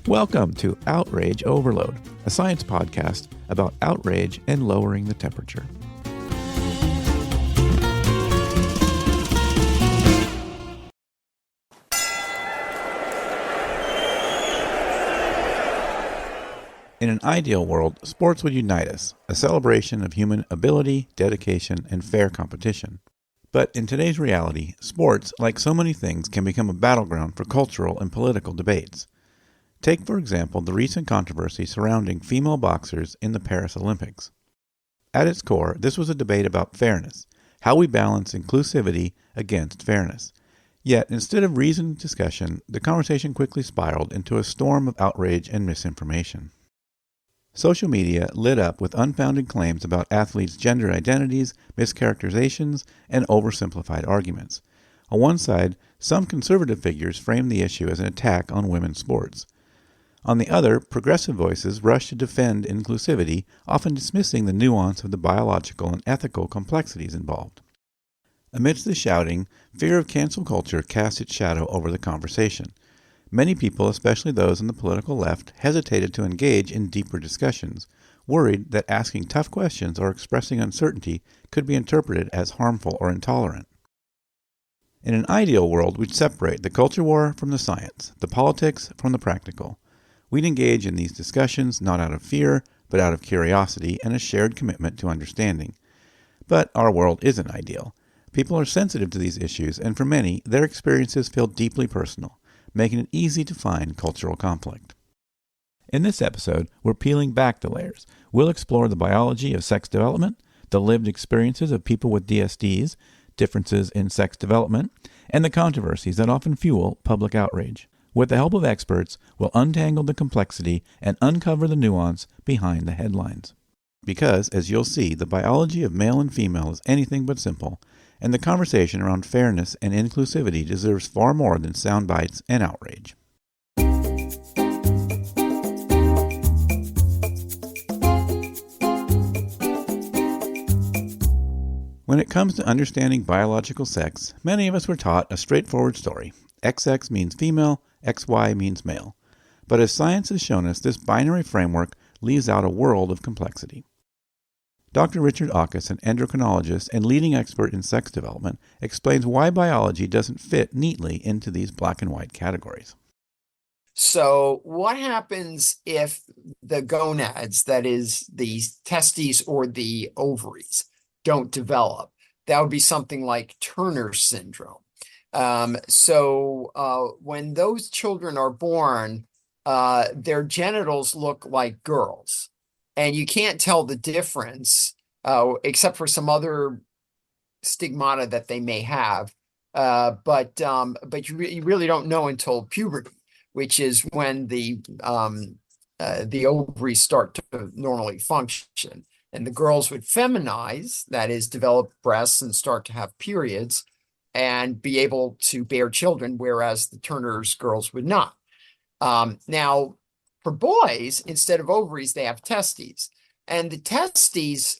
Welcome to Outrage Overload, a science podcast about outrage and lowering the temperature. In an ideal world, sports would unite us, a celebration of human ability, dedication, and fair competition. But in today's reality, sports, like so many things, can become a battleground for cultural and political debates. Take, for example, the recent controversy surrounding female boxers in the Paris Olympics. At its core, this was a debate about fairness, how we balance inclusivity against fairness. Yet, instead of reasoned discussion, the conversation quickly spiraled into a storm of outrage and misinformation. Social media lit up with unfounded claims about athletes' gender identities, mischaracterizations, and oversimplified arguments. On one side, some conservative figures framed the issue as an attack on women's sports. On the other, progressive voices rushed to defend inclusivity, often dismissing the nuance of the biological and ethical complexities involved. Amidst the shouting, fear of cancel culture cast its shadow over the conversation. Many people, especially those on the political left, hesitated to engage in deeper discussions, worried that asking tough questions or expressing uncertainty could be interpreted as harmful or intolerant. In an ideal world, we'd separate the culture war from the science, the politics from the practical. We'd engage in these discussions not out of fear, but out of curiosity and a shared commitment to understanding. But our world isn't ideal. People are sensitive to these issues, and for many, their experiences feel deeply personal, making it easy to find cultural conflict. In this episode, we're peeling back the layers. We'll explore the biology of sex development, the lived experiences of people with DSDs, differences in sex development, and the controversies that often fuel public outrage. With the help of experts, we'll untangle the complexity and uncover the nuance behind the headlines. Because, as you'll see, the biology of male and female is anything but simple, and the conversation around fairness and inclusivity deserves far more than sound bites and outrage. When it comes to understanding biological sex, many of us were taught a straightforward story. XX means female, XY means male. But as science has shown us, this binary framework leaves out a world of complexity. Dr. Richard Auchus, an endocrinologist and leading expert in sex development, explains why biology doesn't fit neatly into these black and white categories. So what happens if the gonads, that is the testes or the ovaries, don't develop? That would be something like Turner syndrome. When those children are born, their genitals look like girls. And you can't tell the difference, except for some other stigmata that they may have. But you really don't know until puberty, which is when the ovaries start to normally function. And the girls would feminize, that is, develop breasts and start to have periods and be able to bear children, whereas the Turner's girls would not. Now, for boys, instead of ovaries, they have testes. And the testes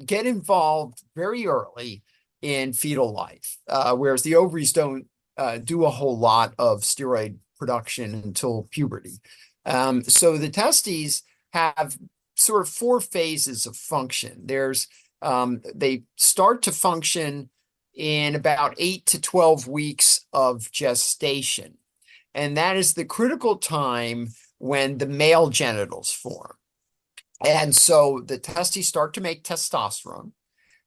get involved very early in fetal life, whereas the ovaries don't do a whole lot of steroid production until puberty. So the testes have sort of four phases of function. They start to function in about 8 to 12 weeks of gestation. And that is the critical time when the male genitals form. And so the testes start to make testosterone,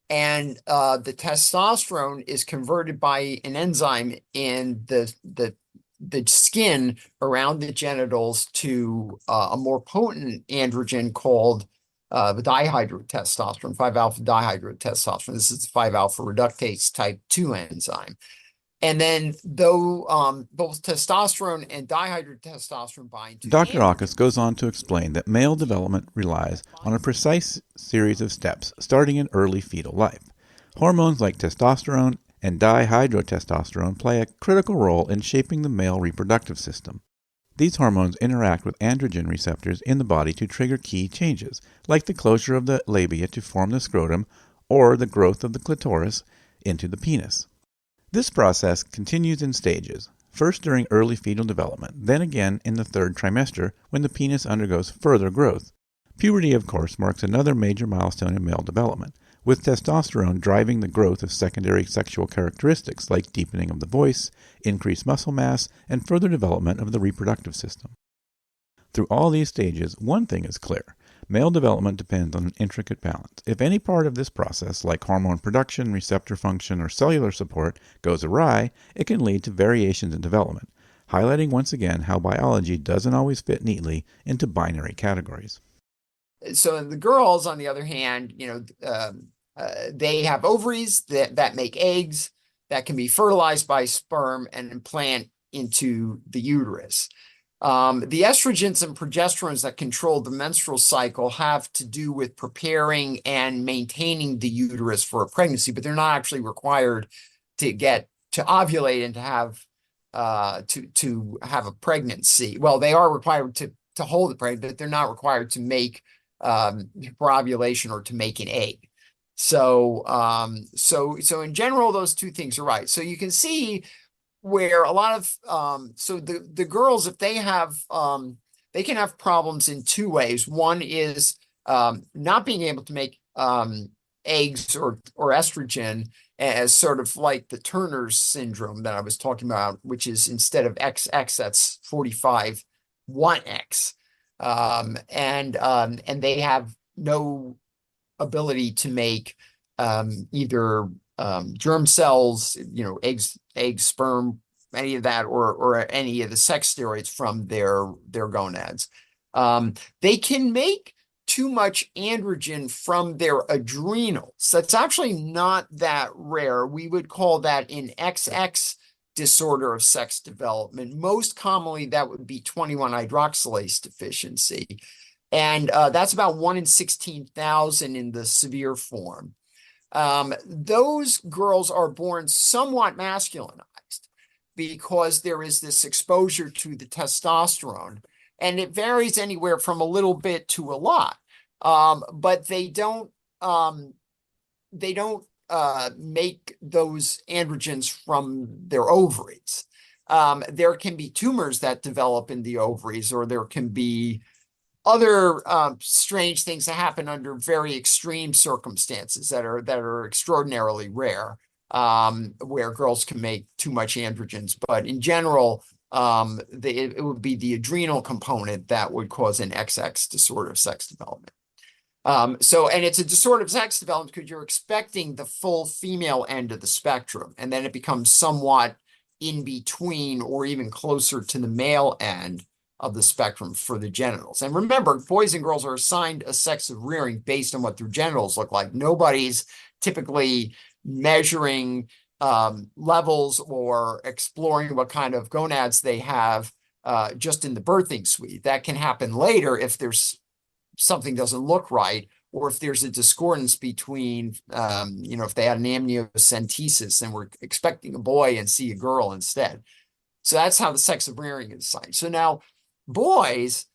and the testosterone is converted by an enzyme in the skin around the genitals to a more potent androgen called the dihydrotestosterone, 5-alpha dihydrotestosterone. This is the 5-alpha reductase type 2 enzyme. And then though both testosterone and dihydrotestosterone bind to Dr. Auchus goes on to explain that male development relies on a precise series of steps starting in early fetal life. Hormones like testosterone and dihydrotestosterone play a critical role in shaping the male reproductive system. These hormones interact with androgen receptors in the body to trigger key changes, like the closure of the labia to form the scrotum or the growth of the clitoris into the penis. This process continues in stages. first during early fetal development, then again in the third trimester when the penis undergoes further growth. Puberty, of course, marks another major milestone in male development, with testosterone driving the growth of secondary sexual characteristics like deepening of the voice, increased muscle mass, and further development of the reproductive system. Through all these stages, one thing is clear. Male development depends on an intricate balance. If any part of this process, like hormone production, receptor function, or cellular support, goes awry, it can lead to variations in development, highlighting once again how biology doesn't always fit neatly into binary categories. So the girls, on the other hand, they have ovaries that make eggs that can be fertilized by sperm and implant into the uterus. The estrogens and progesterones that control the menstrual cycle have to do with preparing and maintaining the uterus for a pregnancy, but they're not actually required to ovulate and to have a pregnancy. Well, they are required to hold the pregnancy, but they're not required to make for ovulation or to make an egg. So in general, those two things are right. So you can see where a lot of so the girls, if they have they can have problems in two ways. One is not being able to make eggs or estrogen, as sort of like the Turner's syndrome that I was talking about, which is instead of XX, that's 45 1X. And they have no ability to make either germ cells, eggs, sperm, any of that, or any of the sex steroids from their gonads. They can make too much androgen from their adrenals. That's actually not that rare. We would call that an XX disorder of sex development. Most commonly, that would be 21 hydroxylase deficiency. And that's about 1 in 16,000 in the severe form. Those girls are born somewhat masculinized because there is this exposure to the testosterone, and it varies anywhere from a little bit to a lot. But they don't make those androgens from their ovaries. There can be tumors that develop in the ovaries, or there can be other strange things that happen under very extreme circumstances that are extraordinarily rare, where girls can make too much androgens. But in general, it would be the adrenal component that would cause an XX disorder of sex development. And it's a disorder of sex development because you're expecting the full female end of the spectrum, and then it becomes somewhat in between or even closer to the male end of the spectrum for the genitals. And remember, boys and girls are assigned a sex of rearing based on what their genitals look like. Nobody's typically measuring levels or exploring what kind of gonads they have just in the birthing suite. That can happen later if there's something doesn't look right, or if there's a discordance between, if they had an amniocentesis and we're expecting a boy and see a girl instead. So that's how the sex of rearing is assigned. So now boys,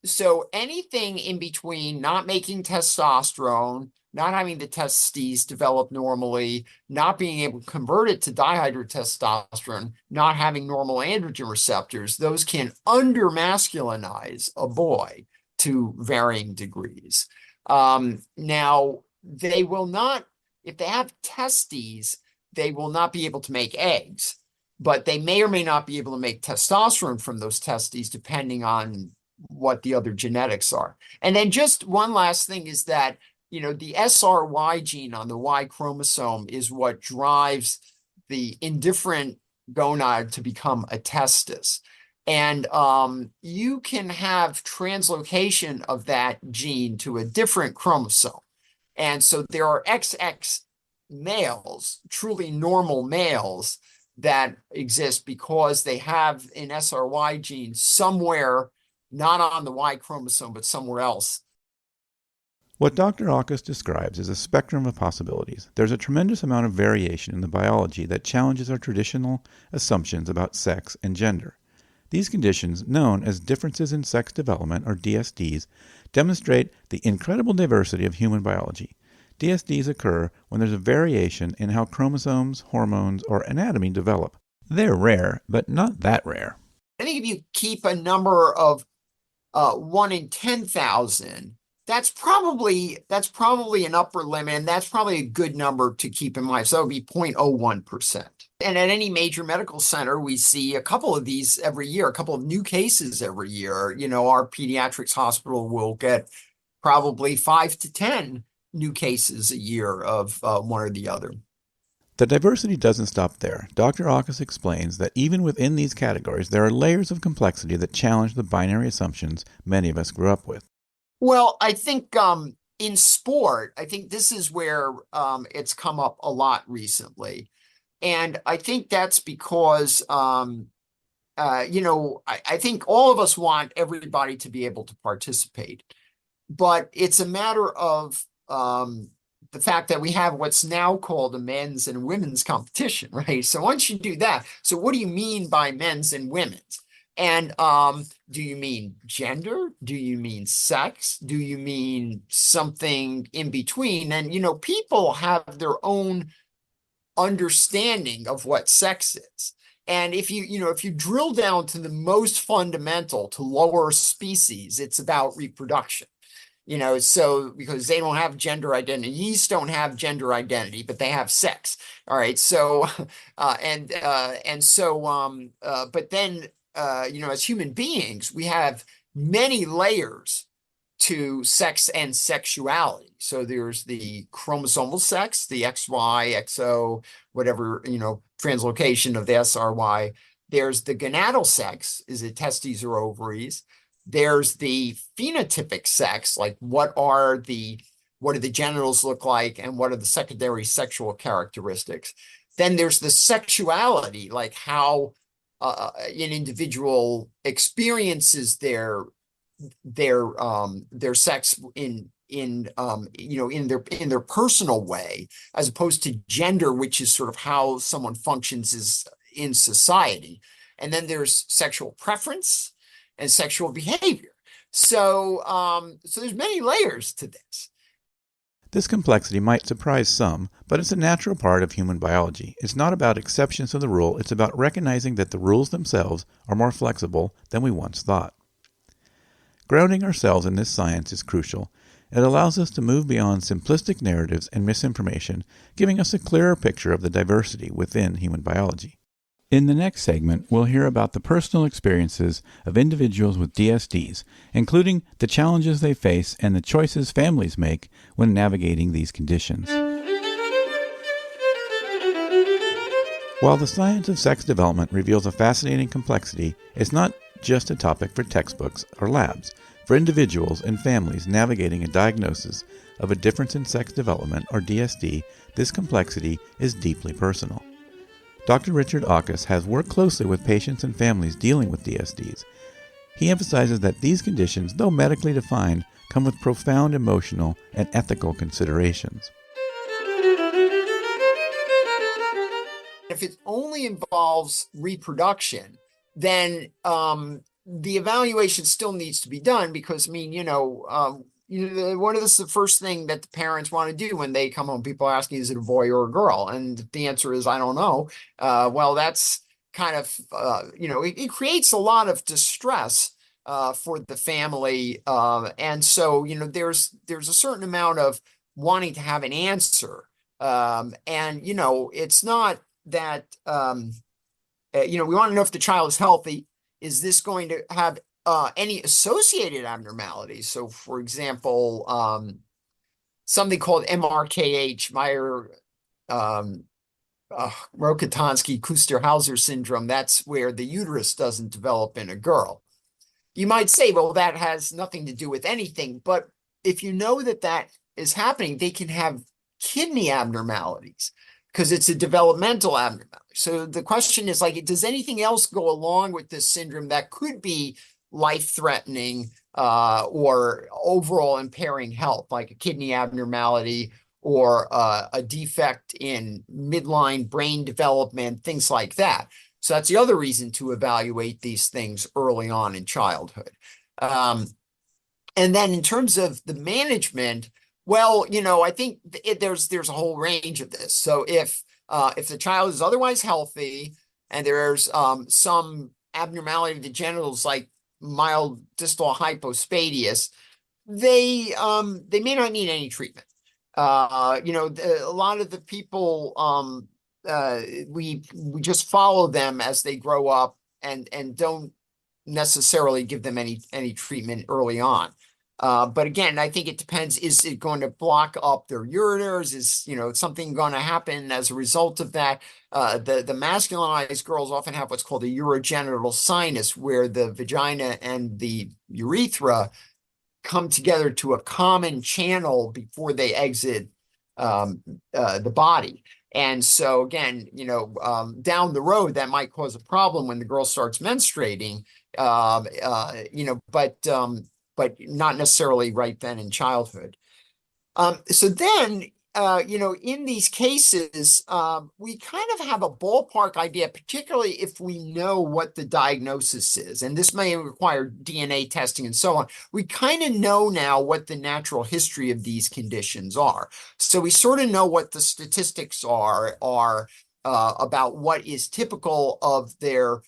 so anything in between not making testosterone, not having the testes develop normally, not being able to convert it to dihydrotestosterone, not having normal androgen receptors, those can under-masculinize a boy to varying degrees. Now, they will not, if they have testes, they will not be able to make eggs, but they may or may not be able to make testosterone from those testes, depending on what the other genetics are. And then just one last thing is that, the SRY gene on the Y chromosome is what drives the indifferent gonad to become a testis. And you can have translocation of that gene to a different chromosome. And so there are XX males, truly normal males, that exist because they have an SRY gene somewhere, not on the Y chromosome, but somewhere else. What Dr. Auchus describes is a spectrum of possibilities. There's a tremendous amount of variation in the biology that challenges our traditional assumptions about sex and gender. These conditions, known as differences in sex development, or DSDs, demonstrate the incredible diversity of human biology. DSDs occur when there's a variation in how chromosomes, hormones, or anatomy develop. They're rare, but not that rare. I think if you keep a number of 1 in 10,000, that's probably an upper limit, and that's probably a good number to keep in mind. So that would be 0.01%. And at any major medical center, we see a couple of these every year, a couple of new cases every year. Our pediatrics hospital will get probably 5 to 10 new cases a year of one or the other. The diversity doesn't stop there. Dr. Auchus explains that even within these categories, there are layers of complexity that challenge the binary assumptions many of us grew up with. Well, I think in sport, I think this is where it's come up a lot recently. And I think that's because, I think all of us want everybody to be able to participate. But it's a matter of the fact that we have what's now called a men's and women's competition, right? So once you do that, so what do you mean by men's and women's? And do you mean gender? Do you mean sex? Do you mean something in between? And, people have their own understanding of what sex is. And if you drill down to the most fundamental, to lower species, it's about reproduction. So because they don't have gender identity, yeast don't have gender identity, but they have sex. All right. So, but then, as human beings, we have many layers to sex and sexuality. So there's the chromosomal sex, the XY, XO, whatever, translocation of the SRY. There's the gonadal sex, is it testes or ovaries? There's the phenotypic sex, like what do the genitals look like and what are the secondary sexual characteristics. Then there's the sexuality, like how an individual experiences their sex in their personal way, as opposed to gender, which is sort of how someone functions in society. And then there's sexual preference and sexual behavior. So there's many layers to this. This complexity might surprise some, but it's a natural part of human biology. It's not about exceptions to the rule, it's about recognizing that the rules themselves are more flexible than we once thought. Grounding ourselves in this science is crucial. It allows us to move beyond simplistic narratives and misinformation, giving us a clearer picture of the diversity within human biology. In the next segment, we'll hear about the personal experiences of individuals with DSDs, including the challenges they face and the choices families make when navigating these conditions. While the science of sex development reveals a fascinating complexity, it's not just a topic for textbooks or labs. For individuals and families navigating a diagnosis of a difference in sex development, or DSD, this complexity is deeply personal. Dr. Richard Auchus has worked closely with patients and families dealing with DSDs. He emphasizes that these conditions, though medically defined, come with profound emotional and ethical considerations. If it only involves reproduction, then the evaluation still needs to be done, because what is the first thing that the parents want to do when they come home? People are asking, is it a boy or a girl? And the answer is, I don't know. Well, that's kind of, it creates a lot of distress for the family. And so, there's a certain amount of wanting to have an answer. It's not that, we want to know if the child is healthy. Is this going to have any associated abnormalities? So, for example, something called MRKH, Rokitansky-Kuster-Hauser syndrome, that's where the uterus doesn't develop in a girl. You might say, well, that has nothing to do with anything. But if you know that is happening, they can have kidney abnormalities, because it's a developmental abnormality. So the question is, does anything else go along with this syndrome that could be life-threatening or overall impairing health, like a kidney abnormality or a defect in midline brain development, things like that. So that's the other reason to evaluate these things early on in childhood. And then in terms of the management, well, I think there's a whole range of this. So if the child is otherwise healthy and there's some abnormality of the genitals like mild distal hypospadias, they may not need any treatment. A lot of the people we just follow them as they grow up and don't necessarily give them any treatment early on. But again, I think it depends. Is it going to block up their ureters? Is, something going to happen as a result of that? The masculinized girls often have what's called a urogenital sinus, where the vagina and the urethra come together to a common channel before they exit the body. And so again, down the road, that might cause a problem when the girl starts menstruating, but not necessarily right then in childhood. So then, in these cases, we kind of have a ballpark idea, particularly if we know what the diagnosis is, and this may require DNA testing and so on. We kind of know now what the natural history of these conditions are. So we sort of know what the statistics are about what is typical of their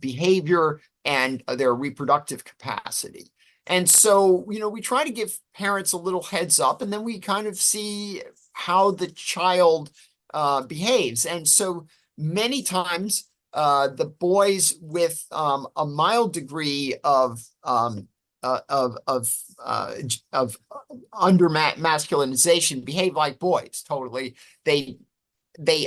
behavior and their reproductive capacity. And so, we try to give parents a little heads up, and then we kind of see how the child behaves. And so many times, the boys with a mild degree of under masculinization behave like boys. Totally, they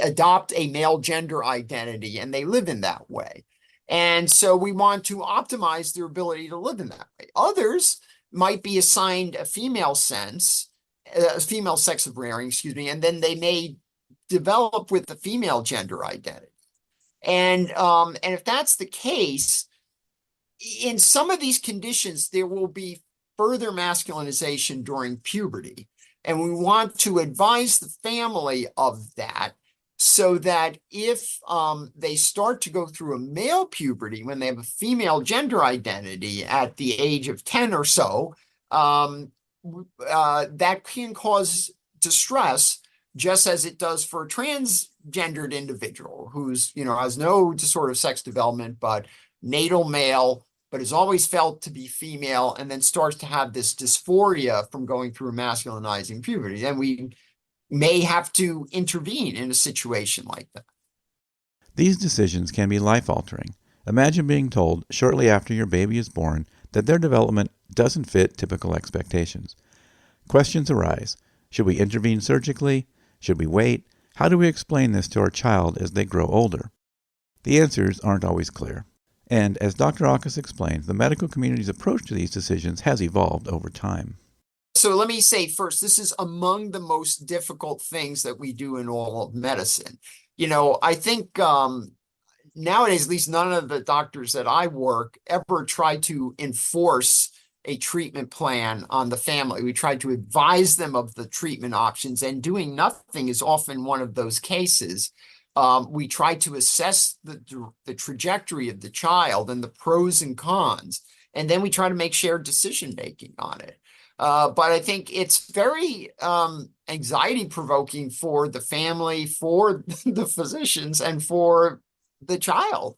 adopt a male gender identity, and they live in that way. And so we want to optimize their ability to live in that way. Others might be assigned a female sex of rearing, and then they may develop with the female gender identity. And if that's the case, in some of these conditions, there will be further masculinization during puberty. And we want to advise the family of that, so that if they start to go through a male puberty when they have a female gender identity at the age of 10 or so, that can cause distress, just as it does for a transgendered individual who's, has no disorder of sex development, but natal male, but is always felt to be female, and then starts to have this dysphoria from going through a masculinizing puberty. And we may have to intervene in a situation like that. These decisions can be life-altering. Imagine being told shortly after your baby is born that their development doesn't fit typical expectations. Questions arise. Should we intervene surgically? Should we wait? How do we explain this to our child as they grow older? The answers aren't always clear. And as Dr. Auchus explains, the medical community's approach to these decisions has evolved over time. So let me say first, this is among the most difficult things that we do in all of medicine. I think nowadays, at least none of the doctors that I work ever try to enforce a treatment plan on the family. We try to advise them of the treatment options, and doing nothing is often one of those cases. We try to assess the trajectory of the child and the pros and cons, and then we try to make shared decision-making on it. But I think it's very anxiety provoking for the family, for the physicians, and for the child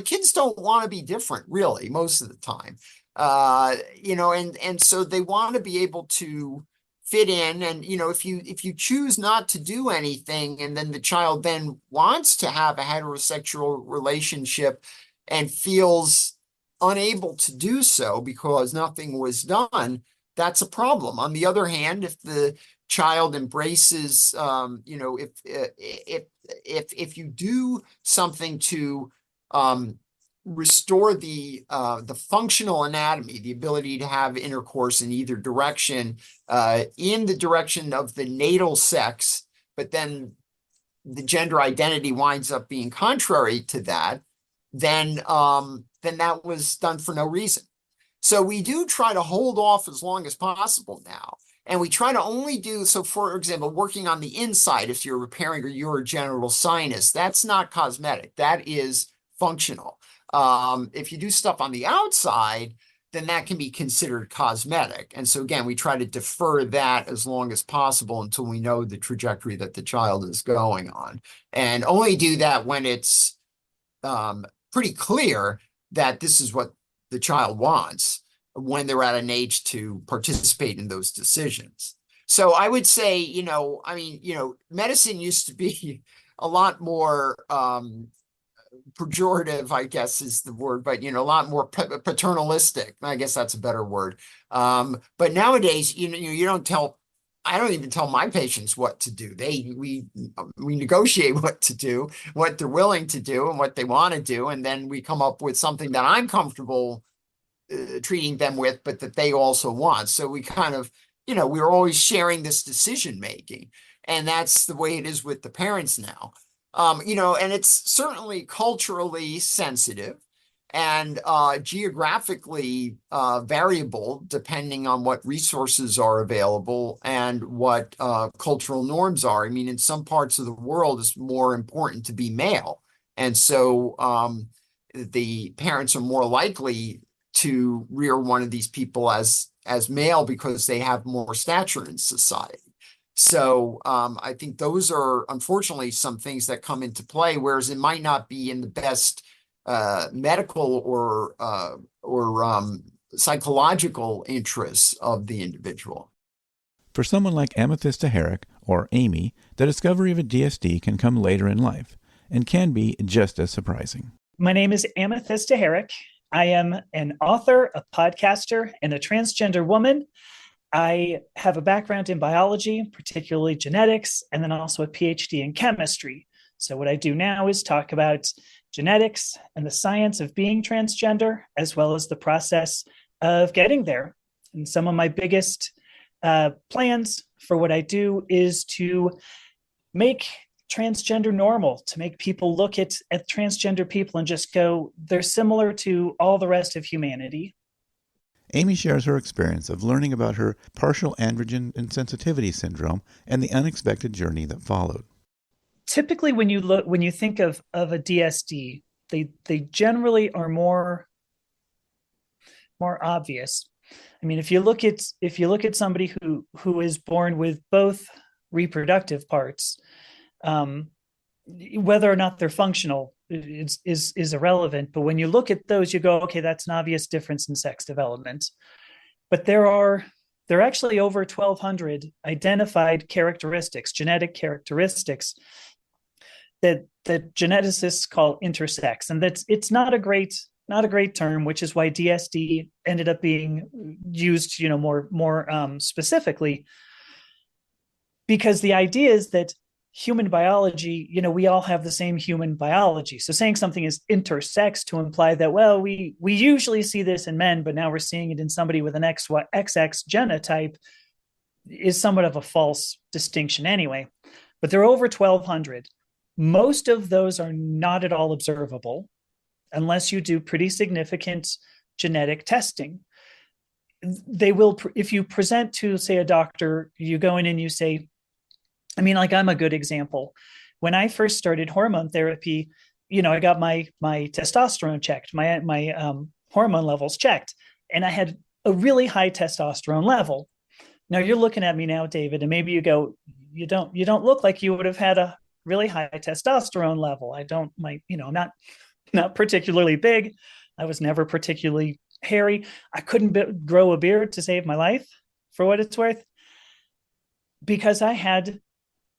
kids don't want to be different, really, most of the time. And so they want to be able to fit in. And, if you choose not to do anything, and then the child then wants to have a heterosexual relationship and feels unable to do so because nothing was done, that's a problem. On the other hand, if the child embraces, if you do something to restore the functional anatomy, the ability to have intercourse in either direction, in the direction of the natal sex, but then the gender identity winds up being contrary to that, then that was done for no reason. So we do try to hold off as long as possible now. And we try to only do, so for example, working on the inside, if you're repairing your urogenital sinus, that's not cosmetic, that is functional. If you do stuff on the outside, then that can be considered cosmetic. And so again, we try to defer that as long as possible until we know the trajectory that the child is going on, and only do that when it's pretty clear that this is what the child wants when they're at an age to participate in those decisions. So I would say, medicine used to be a lot more pejorative, I guess is the word, but a lot more paternalistic. I guess that's a better word. But nowadays, I don't even tell my patients what to do. We negotiate what to do, what they're willing to do, and what they want to do, and then we come up with something that I'm comfortable treating them with, but that they also want. So we kind of, we're always sharing this decision making, and that's the way it is with the parents now. And it's certainly culturally sensitive and geographically variable depending on what resources are available and what cultural norms are. I mean, in some parts of the world, it's more important to be male. And so the parents are more likely to rear one of these people as male because they have more stature in society. So I think those are unfortunately some things that come into play, whereas it might not be in the best medical or psychological interests of the individual. For someone like Amethysta Herrick, or Amy, the discovery of a DSD can come later in life and can be just as surprising. My name is Amethysta Herrick. I am an author, a podcaster, and a transgender woman. I have a background in biology, particularly genetics, and then also a PhD in chemistry. So what I do now is talk about genetics and the science of being transgender, as well as the process of getting there. And some of my biggest plans for what I do is to make transgender normal, to make people look at transgender people and just go, they're similar to all the rest of humanity. Amy shares her experience of learning about her partial androgen insensitivity syndrome and the unexpected journey that followed. Typically, when you think of a DSD, they generally are more obvious. I mean, if you look at somebody who is born with both reproductive parts, whether or not they're functional is irrelevant. But when you look at those, you go, okay, that's an obvious difference in sex development. But there are actually over 1,200 identified characteristics, genetic characteristics that geneticists call intersex, and it's not a great term, which is why DSD ended up being used, more specifically, because the idea is that human biology, we all have the same human biology. So saying something is intersex to imply that, well, we usually see this in men, but now we're seeing it in somebody with an XX genotype is somewhat of a false distinction anyway. But there are over 1,200. Most of those are not at all observable unless you do pretty significant genetic testing. They will, if you present to, say, a doctor, you go in and you say, I'm a good example. When I first started hormone therapy, I got my testosterone checked, my hormone levels checked, and I had a really high testosterone level. Now you're looking at me now, David, and maybe you go, you don't look like you would have had a really high testosterone level. I'm not particularly big. I was never particularly hairy. I couldn't grow a beard to save my life, for what it's worth, because I had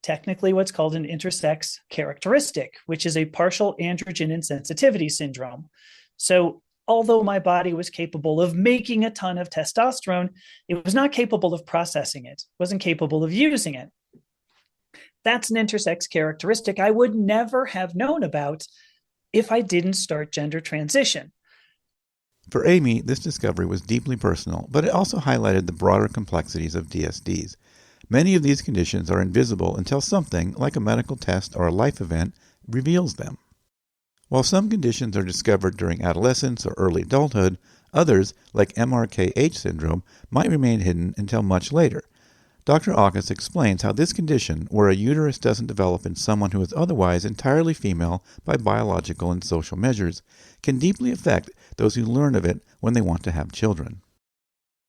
technically what's called an intersex characteristic, which is a partial androgen insensitivity syndrome. So although my body was capable of making a ton of testosterone, it was not capable of processing it, wasn't capable of using it. That's an intersex characteristic I would never have known about if I didn't start gender transition. For Amy, this discovery was deeply personal, but it also highlighted the broader complexities of DSDs. Many of these conditions are invisible until something, like a medical test or a life event, reveals them. While some conditions are discovered during adolescence or early adulthood, others, like MRKH syndrome, might remain hidden until much later. Dr. Auchus explains how this condition, where a uterus doesn't develop in someone who is otherwise entirely female by biological and social measures, can deeply affect those who learn of it when they want to have children.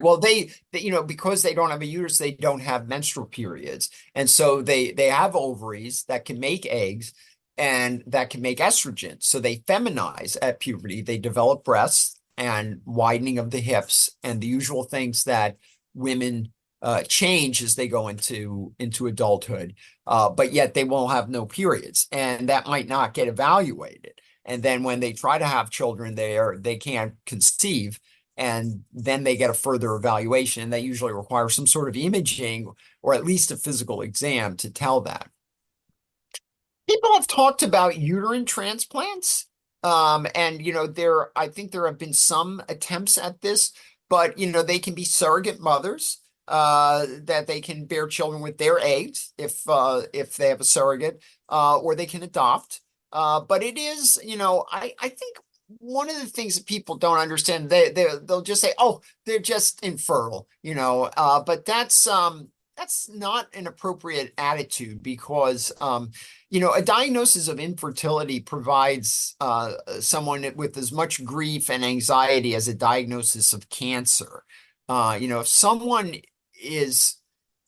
Well, because they don't have a uterus, they don't have menstrual periods. And so they have ovaries that can make eggs and that can make estrogen. So they feminize at puberty. They develop breasts and widening of the hips and the usual things that women change as they go into adulthood. But yet they won't have no periods, and that might not get evaluated. And then when they try to have children, they can't conceive. And then they get a further evaluation, and that usually requires some sort of imaging or at least a physical exam to tell that. People have talked about uterine transplants. And, I think there have been some attempts at this, but, they can be surrogate mothers, that they can bear children with their eggs if they have a surrogate, or they can adopt. But it is, I think one of the things that people don't understand, they'll just say, oh, they're just infertile, but that's not an appropriate attitude, because a diagnosis of infertility provides someone with as much grief and anxiety as a diagnosis of cancer. If someone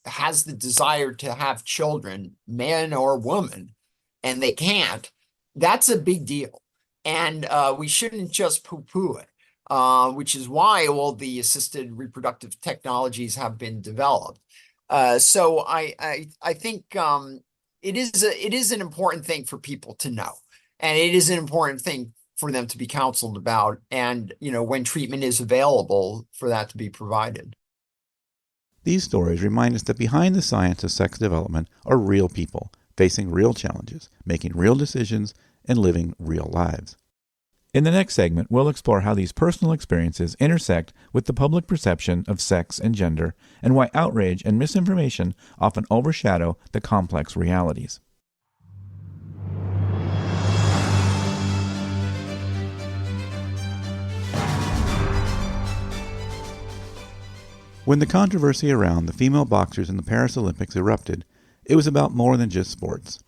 has the desire to have children, man or woman, and they can't, that's a big deal. And we shouldn't just poo-poo it, which is why all the assisted reproductive technologies have been developed. So I think it is an important thing for people to know, and it is an important thing for them to be counseled about, and when treatment is available, for that to be provided. These stories remind us that behind the science of sex development are real people facing real challenges, making real decisions, and living real lives. In the next segment, we'll explore how these personal experiences intersect with the public perception of sex and gender, and why outrage and misinformation often overshadow the complex realities. When the controversy around the female boxers in the Paris Olympics erupted, it was about more than just sports.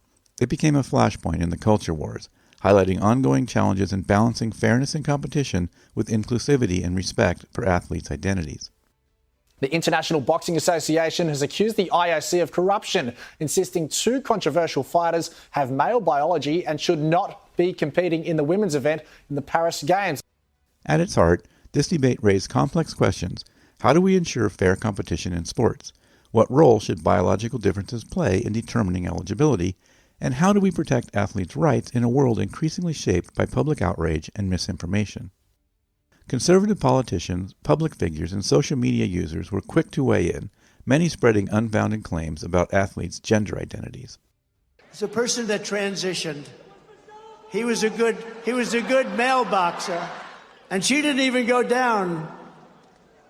It became a flashpoint in the culture wars, highlighting ongoing challenges in balancing fairness and competition with inclusivity and respect for athletes' identities. The International Boxing Association has accused the IOC of corruption, insisting two controversial fighters have male biology and should not be competing in the women's event in the Paris Games. At its heart, this debate raised complex questions. How do we ensure fair competition in sports? What role should biological differences play in determining eligibility? And how do we protect athletes' rights in a world increasingly shaped by public outrage and misinformation? Conservative politicians, public figures, and social media users were quick to weigh in, many spreading unfounded claims about athletes' gender identities. As a person that transitioned, he was a good male boxer, and she didn't even go down.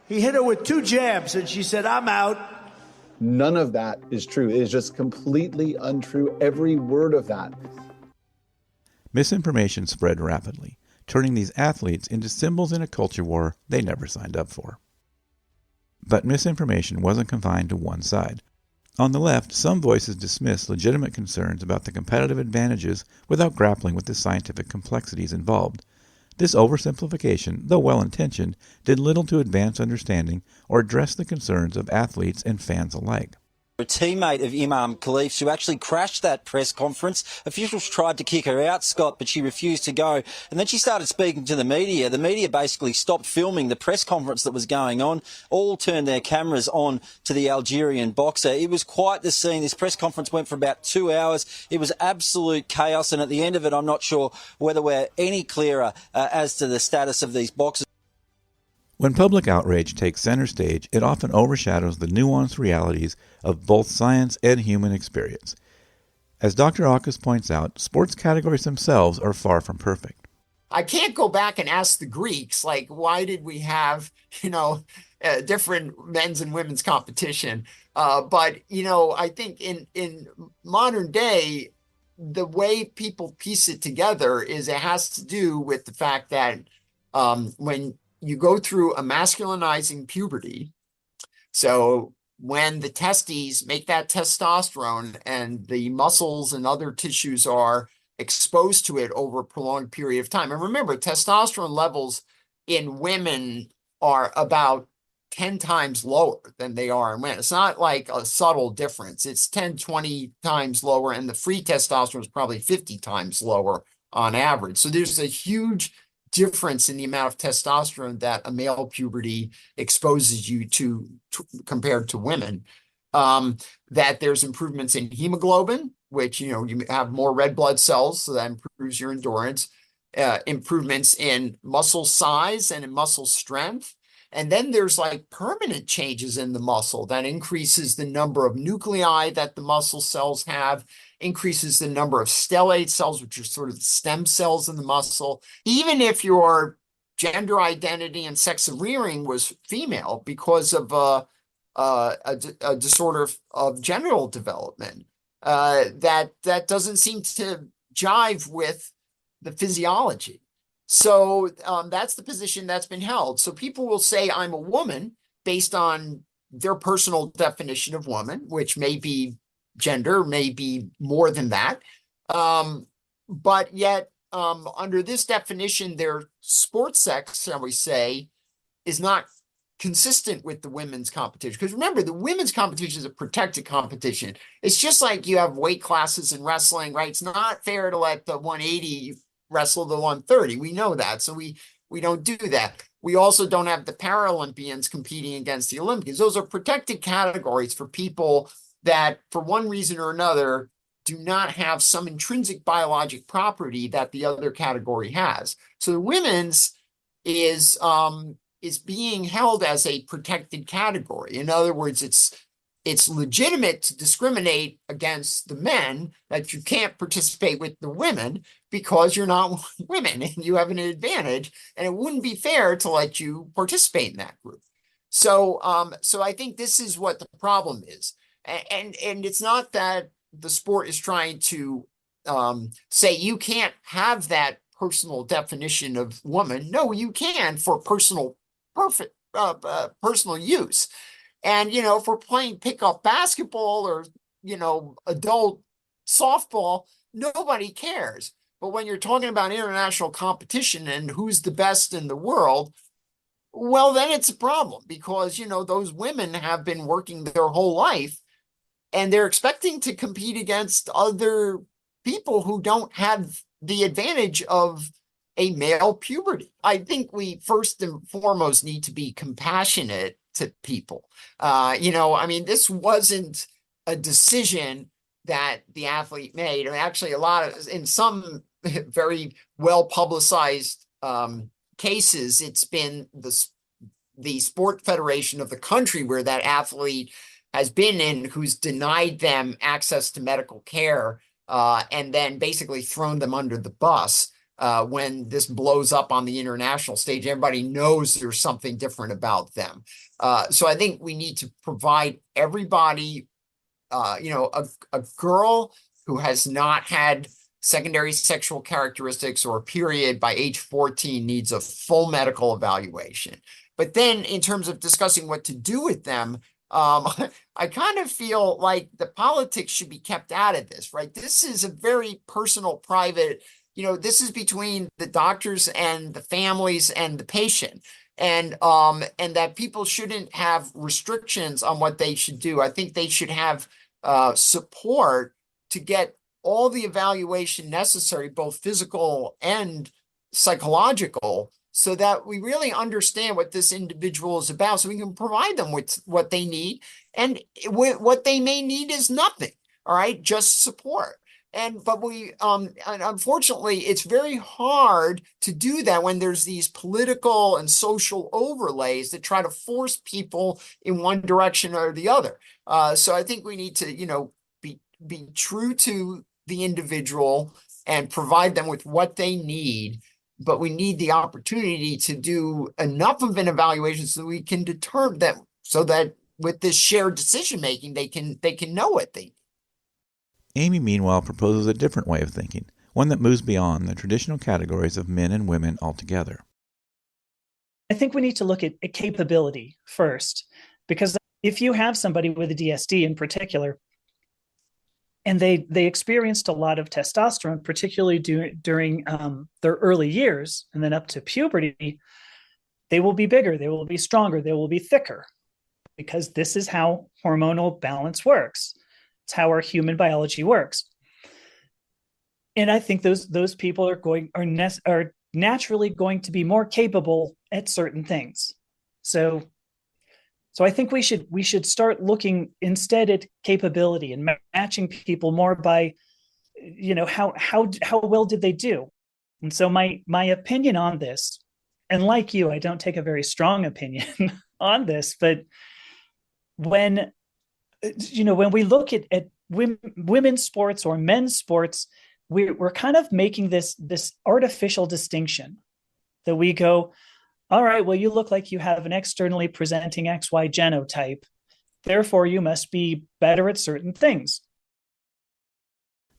He hit her with 2 jabs, and she said, "I'm out." None of that is true. It is just completely untrue, every word of that. Misinformation spread rapidly, turning these athletes into symbols in a culture war they never signed up for. But misinformation wasn't confined to one side. On the left, some voices dismissed legitimate concerns about the competitive advantages without grappling with the scientific complexities involved. This oversimplification, though well-intentioned, did little to advance understanding or address the concerns of athletes and fans alike. A teammate of Imam Khalif's who actually crashed that press conference. Officials tried to kick her out, Scott, but she refused to go. And then she started speaking to the media. The media basically stopped filming the press conference that was going on, all turned their cameras on to the Algerian boxer. It was quite the scene. This press conference went for about 2 hours. It was absolute chaos. And at the end of it, I'm not sure whether we're any clearer as to the status of these boxers. When public outrage takes center stage, it often overshadows the nuanced realities of both science and human experience. As Dr. Auchus points out, sports categories themselves are far from perfect. I can't go back and ask the Greeks, like, why did we have, different men's and women's competition? But I think in modern day, the way people piece it together is it has to do with the fact that when you go through a masculinizing puberty, so when the testes make that testosterone and the muscles and other tissues are exposed to it over a prolonged period of time. And remember, testosterone levels in women are about 10 times lower than they are in men. It's not like a subtle difference. It's 10, 20 times lower, and the free testosterone is probably 50 times lower on average. So there's a huge difference in the amount of testosterone that a male puberty exposes you to compared to women. That there's improvements in hemoglobin, which, you have more red blood cells, so that improves your endurance. Improvements in muscle size and in muscle strength. And then there's like permanent changes in the muscle that increases the number of nuclei that the muscle cells have, increases the number of stellate cells, which are sort of stem cells in the muscle. Even if your gender identity and sex of rearing was female because of a disorder of genital development, that doesn't seem to jive with the physiology. So that's the position that's been held. So people will say I'm a woman based on their personal definition of woman, which may be gender, may be more than that. But yet, under this definition, their sports sex, shall we say, is not consistent with the women's competition. Because remember, the women's competition is a protected competition. It's just like you have weight classes in wrestling, right? It's not fair to let the 180 wrestle the 130. We know that. So we don't do that. We also don't have the Paralympians competing against the Olympians. Those are protected categories for people that, for one reason or another, do not have some intrinsic biologic property that the other category has. So the women's is being held as a protected category. In other words, it's legitimate to discriminate against the men, that you can't participate with the women because you're not women and you have an advantage, and it wouldn't be fair to let you participate in that group. So I think this is what the problem is. And it's not that the sport is trying to say you can't have that personal definition of woman. No, you can for personal use. And, if we're playing pickup basketball or, adult softball, nobody cares. But when you're talking about international competition and who's the best in the world, well, then it's a problem because, those women have been working their whole life and they're expecting to compete against other people who don't have the advantage of a male puberty. I think we first and foremost need to be compassionate to people. This wasn't a decision that the athlete made. Actually, in some very well publicized cases, it's been the sport federation of the country where that athlete has been in who's denied them access to medical care and then basically thrown them under the bus. When this blows up on the international stage, everybody knows there's something different about them. So I think we need to provide everybody, a girl who has not had secondary sexual characteristics or a period by age 14 needs a full medical evaluation. But then in terms of discussing what to do with them, I kind of feel like the politics should be kept out of this, right? This is a very personal, private, this is between the doctors and the families and the patient. And that people shouldn't have restrictions on what they should do. I think they should have support to get all the evaluation necessary, both physical and psychological, so that we really understand what this individual is about, so we can provide them with what they need. And what they may need is nothing, all right, just support. But unfortunately, it's very hard to do that when there's these political and social overlays that try to force people in one direction or the other. So I think we need to, be true to the individual and provide them with what they need. But we need the opportunity to do enough of an evaluation so we can determine that, so that with this shared decision making, they can know what they need. Amy, meanwhile, proposes a different way of thinking, one that moves beyond the traditional categories of men and women altogether. I think we need to look at capability first, because if you have somebody with a DSD in particular, and they experienced a lot of testosterone, particularly during their early years and then up to puberty, they will be bigger, they will be stronger, they will be thicker, because this is how hormonal balance works. It's how our human biology works. And I think those people are naturally going to be more capable at certain things. So I think we should start looking instead at capability and matching people more by, how well did they do. And so my opinion on this, and like you, I don't take a very strong opinion on this, but when we look at women's sports or men's sports, we're kind of making this artificial distinction that we go, all right, well, you look like you have an externally presenting XY genotype, therefore you must be better at certain things.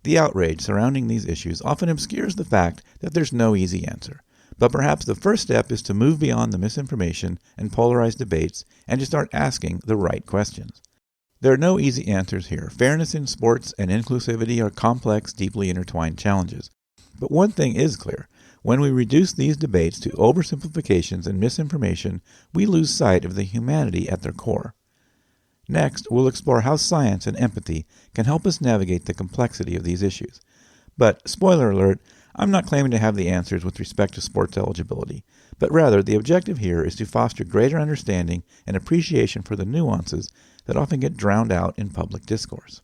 The outrage surrounding these issues often obscures the fact that there's no easy answer. But perhaps the first step is to move beyond the misinformation and polarized debates and to start asking the right questions. There are no easy answers here. Fairness in sports and inclusivity are complex, deeply intertwined challenges. But one thing is clear. When we reduce these debates to oversimplifications and misinformation, we lose sight of the humanity at their core. Next, we'll explore how science and empathy can help us navigate the complexity of these issues. But, spoiler alert, I'm not claiming to have the answers with respect to sports eligibility, but rather the objective here is to foster greater understanding and appreciation for the nuances that often get drowned out in public discourse.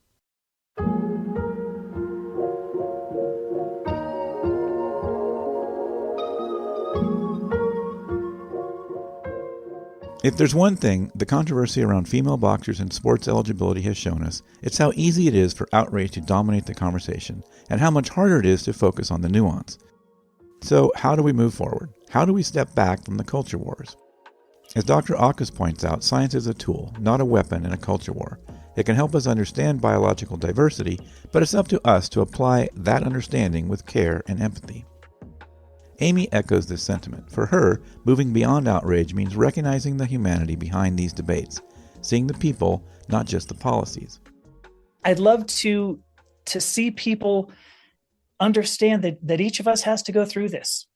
If there's one thing the controversy around female boxers and sports eligibility has shown us, it's how easy it is for outrage to dominate the conversation, and how much harder it is to focus on the nuance. So how do we move forward? How do we step back from the culture wars? As Dr. Auchus points out, science is a tool, not a weapon in a culture war. It can help us understand biological diversity, but it's up to us to apply that understanding with care and empathy. Amy echoes this sentiment. For her, moving beyond outrage means recognizing the humanity behind these debates, seeing the people, not just the policies. I'd love to see people understand that each of us has to go through this.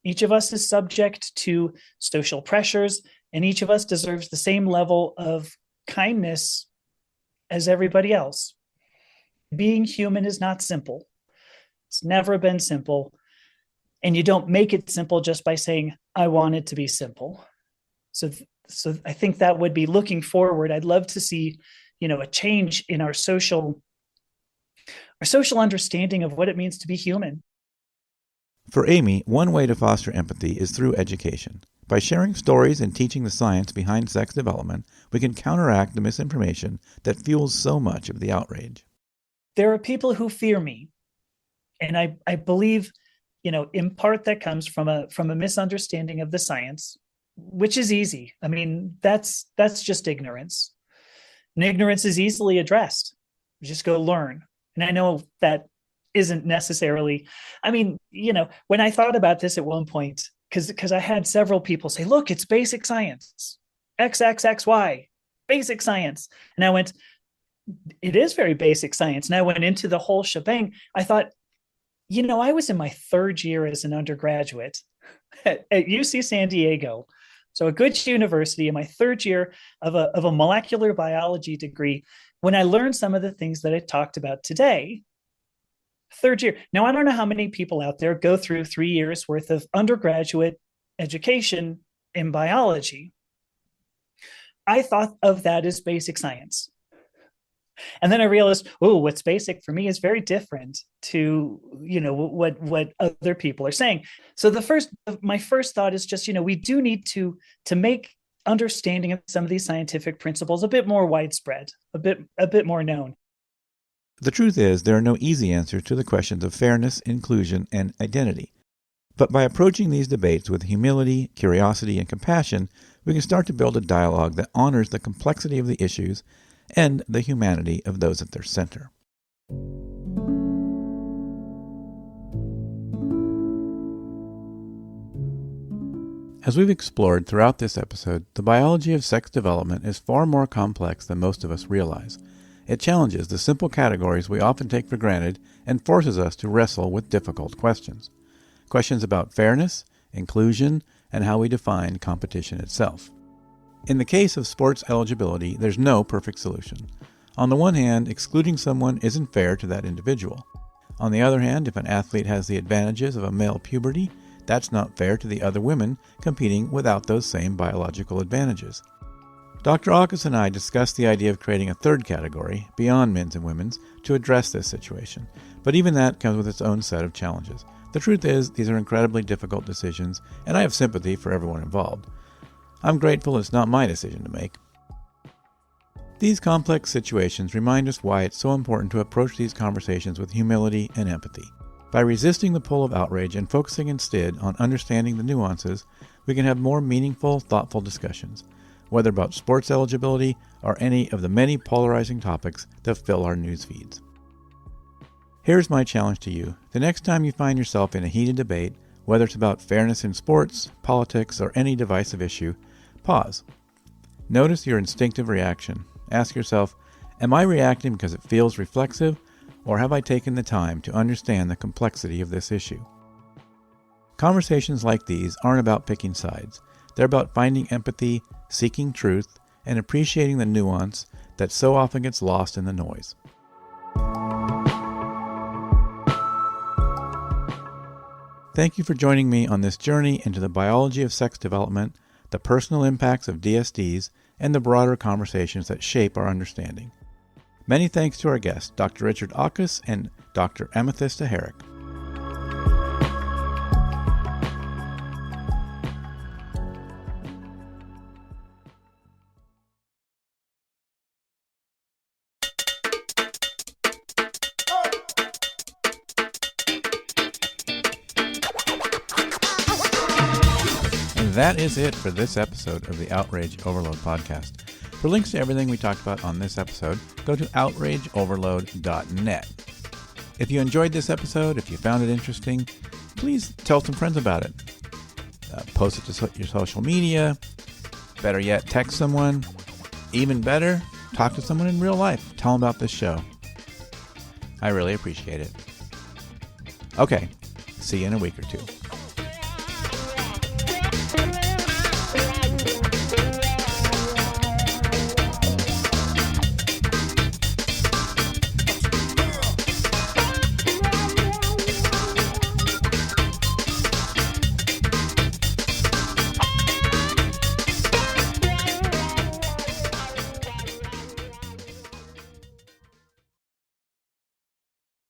Each of us is subject to social pressures, and each of us deserves the same level of kindness as everybody else. Being human is not simple. It's never been simple. And you don't make it simple just by saying, I want it to be simple. So I think that would be looking forward. I'd love to see, a change in our social understanding of what it means to be human. For Amy, one way to foster empathy is through education. By sharing stories and teaching the science behind sex development, we can counteract the misinformation that fuels so much of the outrage. There are people who fear me. And I believe, in part that comes from a misunderstanding of the science, which is easy. I mean, that's just ignorance. And ignorance is easily addressed. You just go learn. And I know that isn't necessarily, when I thought about this at one point, because I had several people say, look, it's basic science, XXXY, basic science. And I went, it is very basic science. And I went into the whole shebang. I thought, I was in my third year as an undergraduate at UC San Diego. So a good university, in my third year of a molecular biology degree, when I learned some of the things that I talked about today. Third year. Now, I don't know how many people out there go through 3 years worth of undergraduate education in biology. I thought of that as basic science. And then I realized, what's basic for me is very different to, what other people are saying. So my first thought is just, we do need to make understanding of some of these scientific principles a bit more widespread, a bit more known. The truth is, there are no easy answers to the questions of fairness, inclusion, and identity. But by approaching these debates with humility, curiosity, and compassion, we can start to build a dialogue that honors the complexity of the issues and the humanity of those at their center. As we've explored throughout this episode, the biology of sex development is far more complex than most of us realize. It challenges the simple categories we often take for granted and forces us to wrestle with difficult questions. Questions about fairness, inclusion, and how we define competition itself. In the case of sports eligibility, there's no perfect solution. On the one hand, excluding someone isn't fair to that individual. On the other hand, if an athlete has the advantages of a male puberty, that's not fair to the other women competing without those same biological advantages. Dr. Auchus and I discussed the idea of creating a third category, beyond men's and women's, to address this situation. But even that comes with its own set of challenges. The truth is, these are incredibly difficult decisions, and I have sympathy for everyone involved. I'm grateful it's not my decision to make. These complex situations remind us why it's so important to approach these conversations with humility and empathy. By resisting the pull of outrage and focusing instead on understanding the nuances, we can have more meaningful, thoughtful discussions, whether about sports eligibility or any of the many polarizing topics that fill our news feeds. Here's my challenge to you. The next time you find yourself in a heated debate, whether it's about fairness in sports, politics, or any divisive issue, pause. Notice your instinctive reaction. Ask yourself, am I reacting because it feels reflexive, or have I taken the time to understand the complexity of this issue? Conversations like these aren't about picking sides. They're about finding empathy, seeking truth, and appreciating the nuance that so often gets lost in the noise. Thank you for joining me on this journey into the biology of sex development, the personal impacts of DSDs, and the broader conversations that shape our understanding. Many thanks to our guests, Dr. Richard Auchus and Dr. Amethysta Herrick. That is it for this episode of the Outrage Overload podcast. For links to everything we talked about on this episode, go to outrageoverload.net. If you enjoyed this episode, if you found it interesting, please tell some friends about it. Post it to your social media. Better yet, text someone. Even better, talk to someone in real life. Tell them about this show. I really appreciate it. Okay, see you in a week or two.